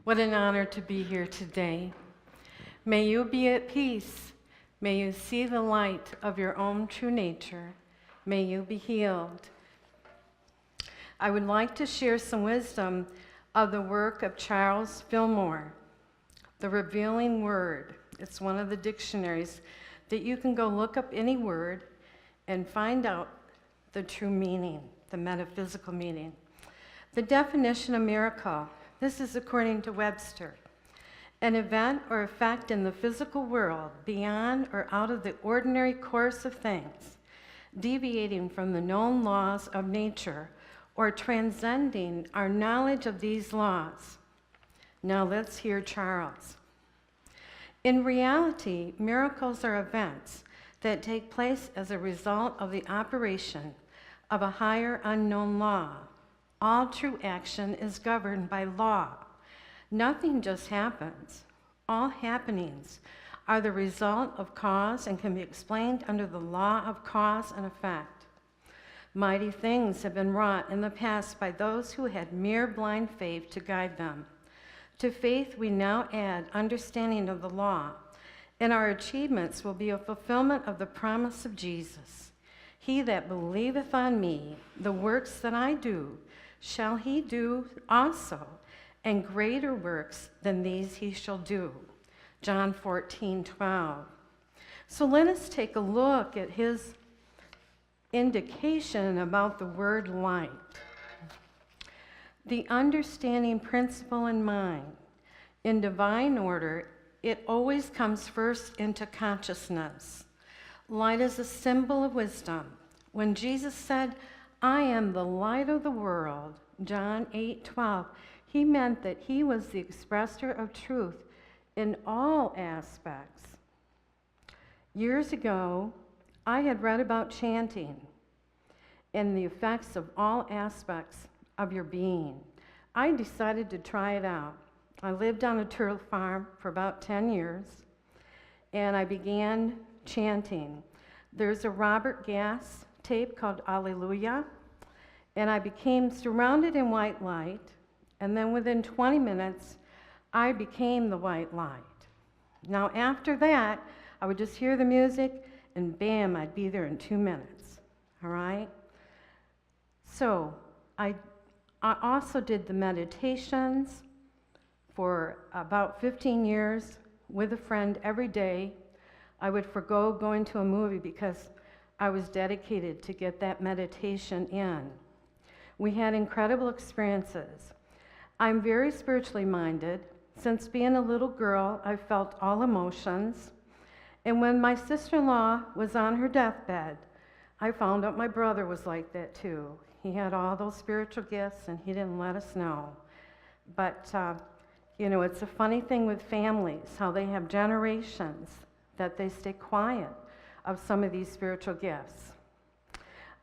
What an honor to be here today. May you be at peace. May you see the light of your own true nature. May you be healed. I would like to share some wisdom of the work of Charles Fillmore, The Revealing Word. It's one of the dictionaries that you can go look up any word and find out the true meaning, the metaphysical meaning. The definition of miracle, this is according to Webster. An event or effect in the physical world beyond or out of the ordinary course of things, deviating from the known laws of nature or transcending our knowledge of these laws. Now let's hear Charles. In reality, miracles are events that take place as a result of the operation of a higher unknown law. All true action is governed by law. Nothing just happens. All happenings are the result of cause and can be explained under the law of cause and effect. Mighty things have been wrought in the past by those who had mere blind faith to guide them. To faith we now add understanding of the law, and our achievements will be a fulfillment of the promise of Jesus. He that believeth on me, the works that I do, shall he do also, and greater works than these he shall do. John 14:12. So let us take a look at his indication about the word light. The understanding principle in mind. In divine order, it always comes first into consciousness. Light is a symbol of wisdom. When Jesus said, I am the light of the world, John 8:12, he meant that he was the expresser of truth in all aspects. Years ago, I had read about chanting and the effects of all aspects of your being. I decided to try it out. I lived on a turtle farm for about 10 years, and I began chanting. There's a Robert Gass tape called Alleluia, and I became surrounded in white light, and then within 20 minutes, I became the white light. Now after that, I would just hear the music, and bam, I'd be there in 2 minutes, all right? So I also did the meditations for about 15 years with a friend every day. I would forgo going to a movie because I was dedicated to get that meditation in. We had incredible experiences. I'm very spiritually minded. Since being a little girl, I felt all emotions. And when my sister-in-law was on her deathbed, I found out my brother was like that too. He had all those spiritual gifts and he didn't let us know. But, it's a funny thing with families, how they have generations that they stay quiet of some of these spiritual gifts.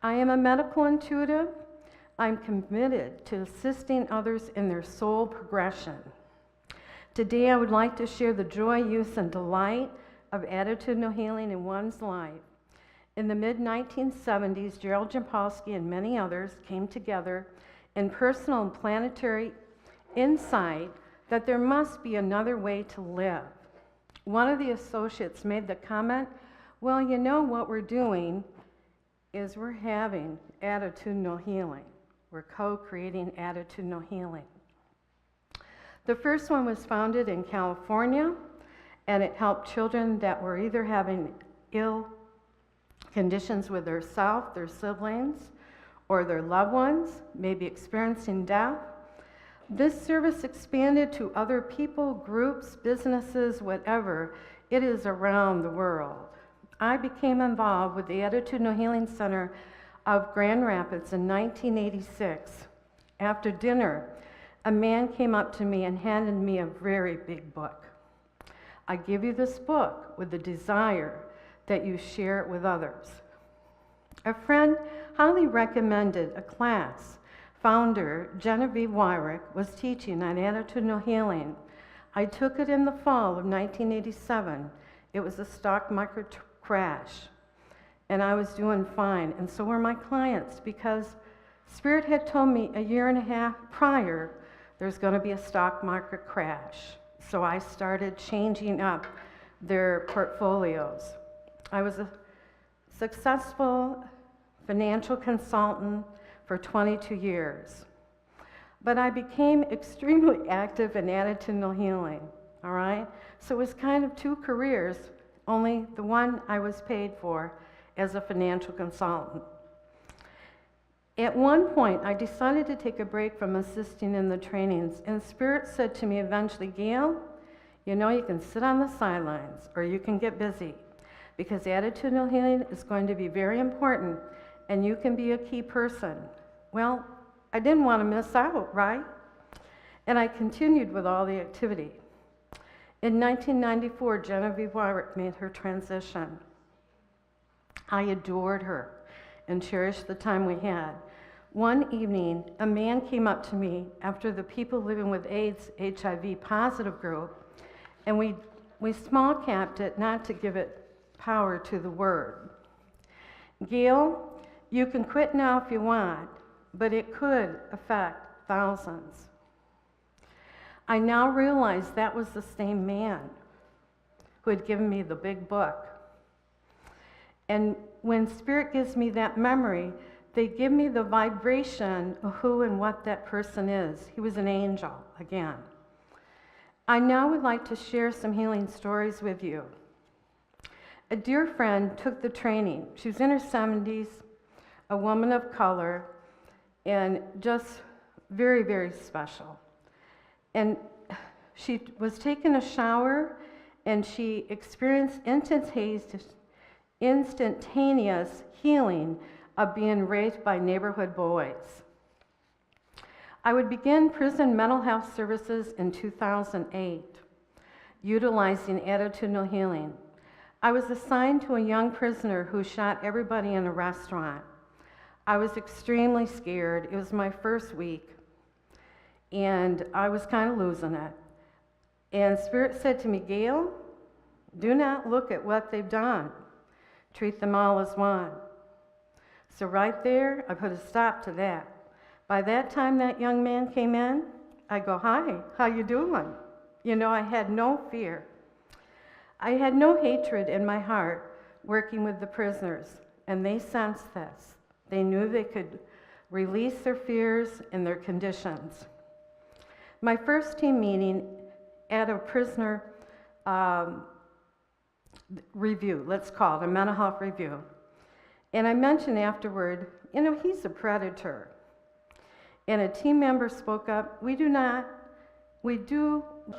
I am a medical intuitive. I'm committed to assisting others in their soul progression. Today, I would like to share the joy, use, and delight of attitudinal healing in one's life. In the mid-1970s, Gerald Jampolsky and many others came together in personal and planetary insight that there must be another way to live. One of the associates made the comment, well, what we're doing is we're having attitudinal healing. We're co-creating attitudinal healing. The first one was founded in California, and it helped children that were either having ill conditions with their self, their siblings, or their loved ones, maybe experiencing death. This service expanded to other people, groups, businesses, whatever. It is around the world. I became involved with the Attitudinal Healing Center of Grand Rapids in 1986. After dinner, a man came up to me and handed me a very big book. I give you this book with the desire that you share it with others. A friend highly recommended a class. Founder Genevieve Wyrick was teaching on attitudinal healing. I took it in the fall of 1987. It was a stock market crash, and I was doing fine, and so were my clients, because Spirit had told me a year and a half prior there's going to be a stock market crash. So I started changing up their portfolios. I was a successful financial consultant for 22 years. But I became extremely active in attitudinal healing, all right? So it was kind of two careers, only the one I was paid for as a financial consultant. At one point, I decided to take a break from assisting in the trainings, and Spirit said to me eventually, Gale, you know you can sit on the sidelines or you can get busy, because attitudinal healing is going to be very important and you can be a key person. Well, I didn't want to miss out, right? And I continued with all the activity. In 1994, Genevieve Wyrick made her transition. I adored her and cherished the time we had. One evening, a man came up to me after the People Living with AIDS HIV positive group, and we small capped it not to give it power to the word. Gale, you can quit now if you want, but it could affect thousands. I now realize that was the same man who had given me the big book. And when Spirit gives me that memory, they give me the vibration of who and what that person is. He was an angel, again. I now would like to share some healing stories with you. A dear friend took the training. She was in her 70s, a woman of color, and just very, very special. And she was taking a shower, and she experienced instantaneous healing of being raped by neighborhood boys. I would begin prison mental health services in 2008, utilizing attitudinal healing. I was assigned to a young prisoner who shot everybody in a restaurant. I was extremely scared. It was my first week, and I was kind of losing it. And Spirit said to me, Gale, do not look at what they've done. Treat them all as one. So right there, I put a stop to that. By that time that young man came in, I go, hi, how you doing? You know, I had no fear. I had no hatred in my heart working with the prisoners, and they sensed this. They knew they could release their fears and their conditions. My first team meeting at a prisoner review, let's call it a mental health review. And I mentioned afterward, you know, he's a predator. And a team member spoke up, we do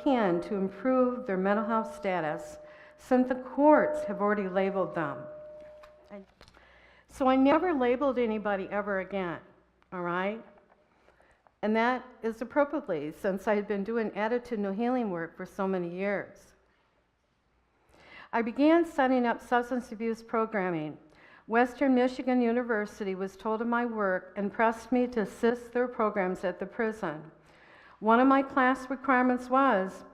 can to improve their mental health status since the courts have already labeled them. So I never labeled anybody ever again, all right? And that is appropriately, since I had been doing attitudinal healing work for so many years. I began setting up substance abuse programming. Western Michigan University was told of my work and pressed me to assist their programs at the prison. One of my class requirements was,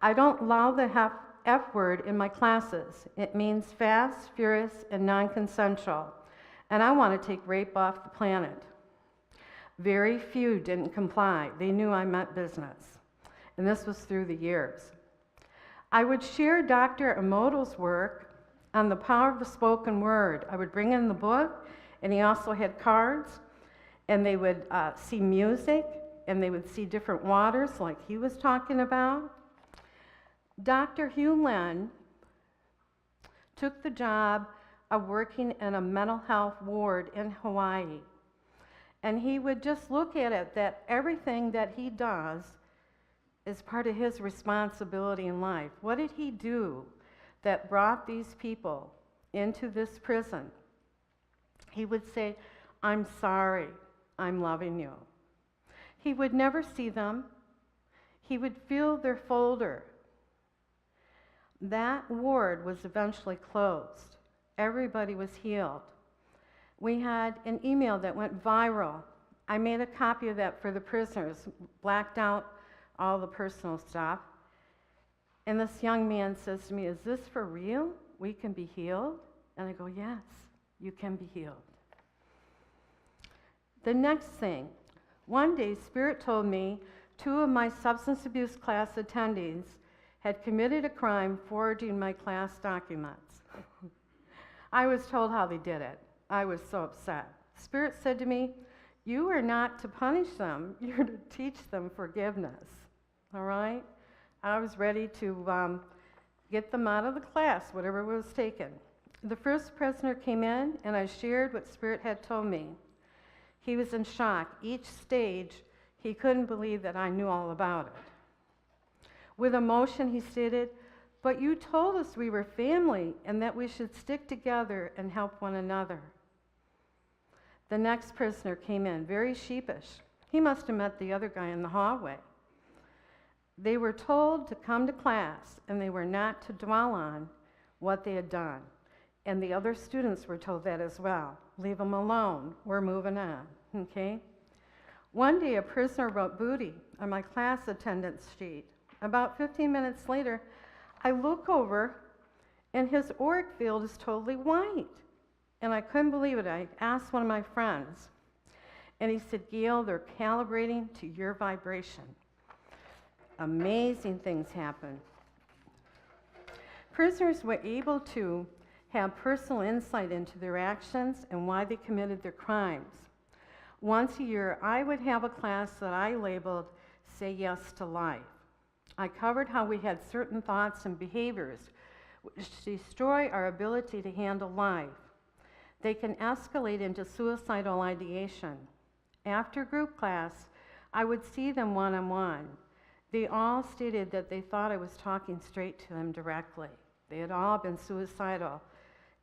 I don't allow the F word in my classes. It means fast, furious, and non-consensual. And I want to take rape off the planet. Very few didn't comply. They knew I meant business. And this was through the years. I would share Dr. Emoto's work on the power of the spoken word. I would bring in the book, and he also had cards, and they would see music, and they would see different waters like he was talking about. Dr. Hugh Len took the job of working in a mental health ward in Hawaii. And he would just look at it that everything that he does is part of his responsibility in life. What did he do that brought these people into this prison? He would say, I'm sorry, I'm loving you. He would never see them. He would fill their folder. That ward was eventually closed. Everybody was healed. We had an email that went viral. I made a copy of that for the prisoners, blacked out all the personal stuff. And this young man says to me, is this for real? We can be healed? And I go, yes, you can be healed. The next thing, one day Spirit told me 2 of my substance abuse class attendees had committed a crime forging my class documents. I was told how they did it. I was so upset. Spirit said to me, "You are not to punish them, you're to teach them forgiveness." All right? I was ready to get them out of the class, whatever was taken. The first prisoner came in, and I shared what Spirit had told me. He was in shock. Each stage, he couldn't believe that I knew all about it. With emotion, he stated, "But you told us we were family and that we should stick together and help one another." The next prisoner came in, very sheepish. He must have met the other guy in the hallway. They were told to come to class, and they were not to dwell on what they had done. And the other students were told that as well. Leave them alone. We're moving on. Okay? One day, a prisoner wrote "booty" on my class attendance sheet. About 15 minutes later, I look over, and his auric field is totally white. And I couldn't believe it. I asked one of my friends, and he said, "Gale, they're calibrating to your vibration." Amazing things happen. Prisoners were able to have personal insight into their actions and why they committed their crimes. Once a year, I would have a class that I labeled "Say Yes to Life." I covered how we had certain thoughts and behaviors which destroy our ability to handle life. They can escalate into suicidal ideation. After group class, I would see them one-on-one. They all stated that they thought I was talking straight to them directly. They had all been suicidal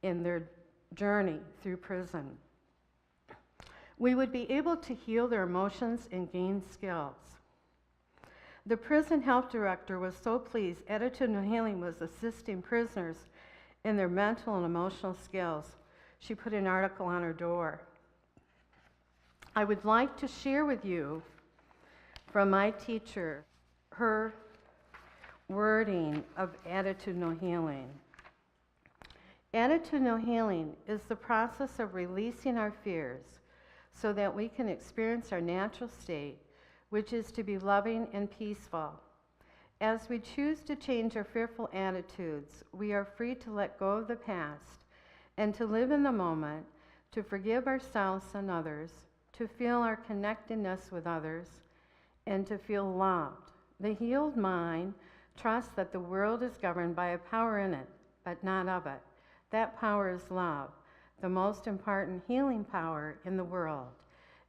in their journey through prison. We would be able to heal their emotions and gain skills. The prison health director was so pleased Attitudinal Healing was assisting prisoners in their mental and emotional skills. She put an article on her door. I would like to share with you from my teacher her wording of attitudinal healing. Attitudinal healing is the process of releasing our fears so that we can experience our natural state, which is to be loving and peaceful. As we choose to change our fearful attitudes, we are free to let go of the past and to live in the moment, to forgive ourselves and others, to feel our connectedness with others, and to feel loved. The healed mind trusts that the world is governed by a power in it, but not of it. That power is love, the most important healing power in the world.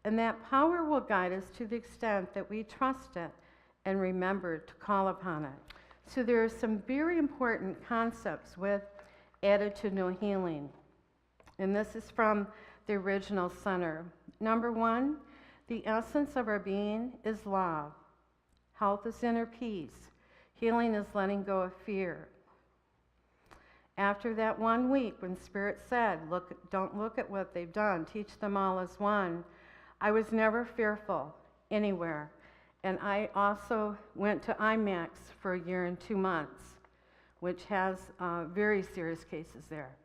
And that power will guide us to the extent that we trust it and remember to call upon it. So there are some very important concepts with attitudinal healing. And this is from the original center. Number 1, the essence of our being is love. Health is inner peace. Healing is letting go of fear. After that 1 week when Spirit said, don't look at what they've done, teach them all as one, I was never fearful anywhere. And I also went to IMAX for 1 year and 2 months, which has very serious cases there.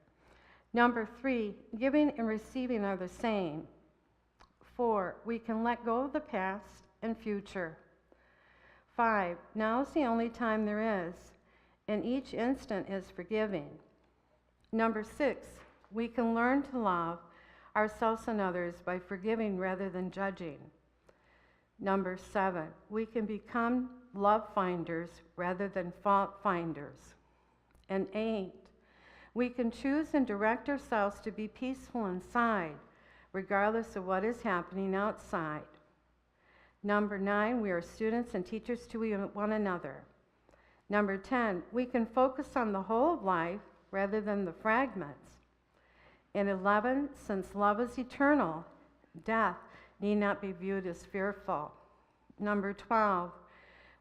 Number 3, giving and receiving are the same. 4, we can let go of the past and future. 5, now is the only time there is, and each instant is forgiving. Number 6, we can learn to love ourselves and others by forgiving rather than judging. Number 7, we can become love finders rather than fault finders. And 8, we can choose and direct ourselves to be peaceful inside, regardless of what is happening outside. Number 9, we are students and teachers to one another. Number 10, we can focus on the whole of life rather than the fragments. And 11, since love is eternal, death need not be viewed as fearful. Number 12,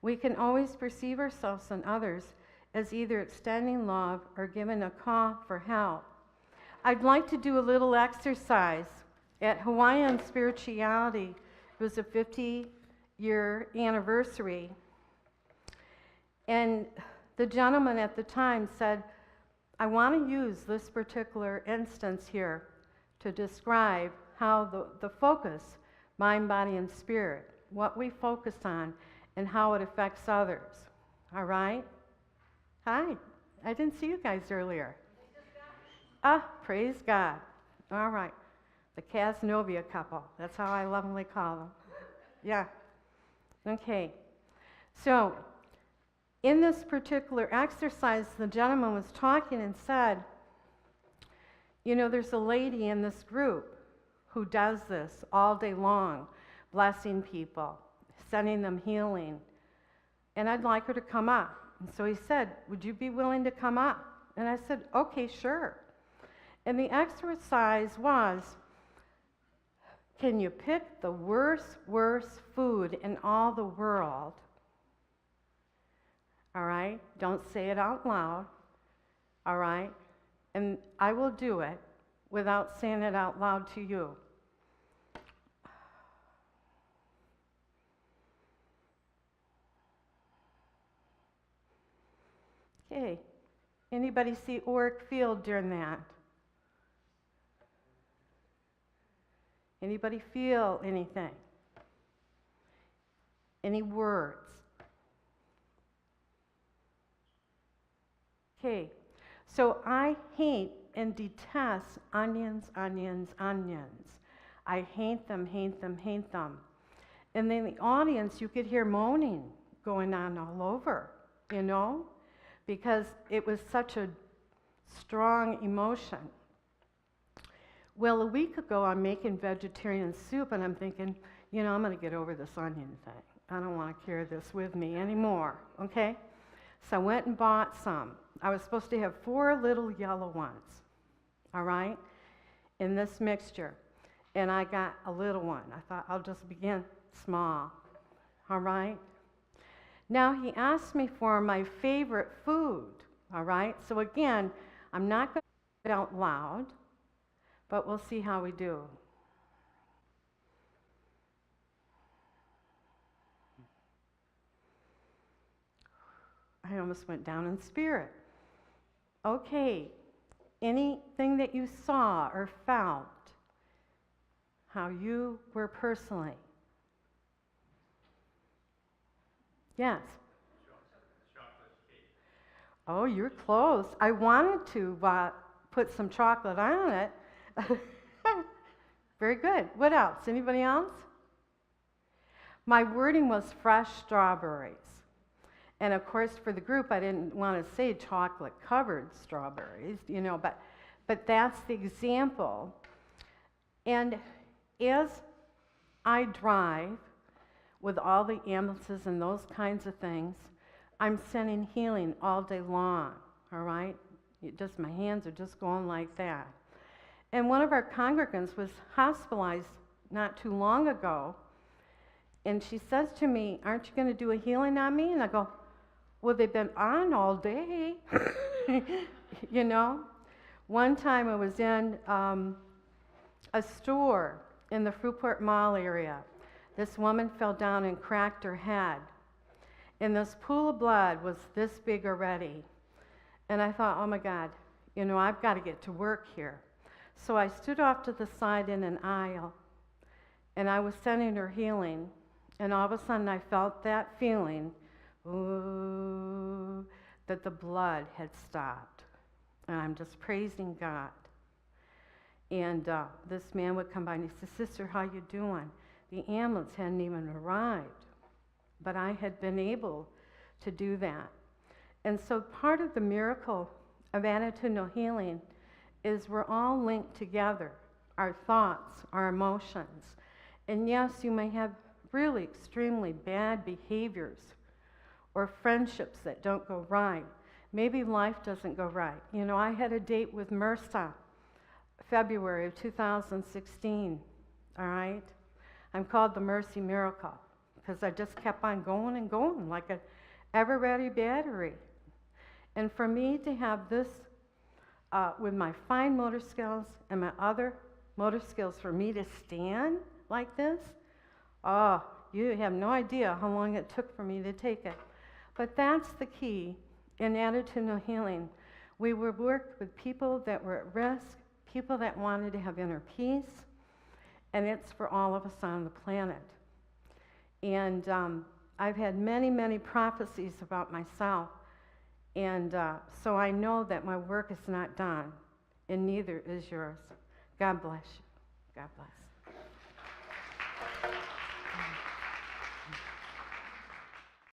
we can always perceive ourselves and others as either extending love or giving a call for help. I'd like to do a little exercise. At Hawaiian Spirituality, it was a 50-year anniversary, and the gentleman at the time said, I want to use this particular instance here to describe how the focus, mind, body, and spirit, what we focus on, and how it affects others. All right? Hi. I didn't see you guys earlier. Ah, praise God. All right. The Casanova couple. That's how I lovingly call them. Yeah. Okay. So, in this particular exercise, the gentleman was talking and said, you know, there's a lady in this group who does this all day long, blessing people, sending them healing, and I'd like her to come up. And so he said, would you be willing to come up? And I said, okay, sure. And the exercise was, can you pick the worst food in all the world? All right? Don't say it out loud. All right? And I will do it without saying it out loud to you. Okay. Anybody see auric field during that? Anybody feel anything? Any words? Okay. So I hate and detest onions, onions, onions. I hate them, hate them, hate them. And in the audience, you could hear moaning going on all over, you know, because it was such a strong emotion. Well, a week ago, I'm making vegetarian soup, and I'm thinking, you know, I'm going to get over this onion thing. I don't want to carry this with me anymore, okay? So I went and bought some. I was supposed to have 4 little yellow ones, all right, in this mixture. And I got a little one. I thought, I'll just begin small, all right? Now he asked me for my favorite food, all right? So again, I'm not going to say it out loud, but we'll see how we do. I almost went down in spirit. Okay, anything that you saw or felt, how you were personally. Yes? Chocolate cake. Oh, you're close. I wanted to put some chocolate on it. Very good. What else? Anybody else? My wording was fresh strawberries. And of course, for the group, I didn't want to say chocolate-covered strawberries, you know, but that's the example. And as I drive with all the ambulances and those kinds of things, I'm sending healing all day long, all right? My hands are just going like that. And one of our congregants was hospitalized not too long ago, and she says to me, aren't you going to do a healing on me? And I go, well, they've been on all day, you know? One time I was in a store in the Fruitport Mall area. This woman fell down and cracked her head. And this pool of blood was this big already. And I thought, oh my God, you know, I've got to get to work here. So I stood off to the side in an aisle, and I was sending her healing. And all of a sudden I felt that feeling, ooh, that the blood had stopped. And I'm just praising God. And this man would come by and he said, Sister, how you doing? The ambulance hadn't even arrived, but I had been able to do that. And so part of the miracle of attitudinal healing is we're all linked together, our thoughts, our emotions. And yes, you may have really extremely bad behaviors or friendships that don't go right. Maybe life doesn't go right. You know, I had a date with MRSA, February of 2016, all right? I'm called the Mercy Miracle because I just kept on going and going like an ever-ready battery. And for me to have this, with my fine motor skills and my other motor skills, for me to stand like this, oh, you have no idea how long it took for me to take it. But that's the key in attitudinal healing. We would work with people that were at risk, people that wanted to have inner peace, and it's for all of us on the planet. And I've had many, many prophecies about myself, and so I know that my work is not done, and neither is yours. God bless you. God bless.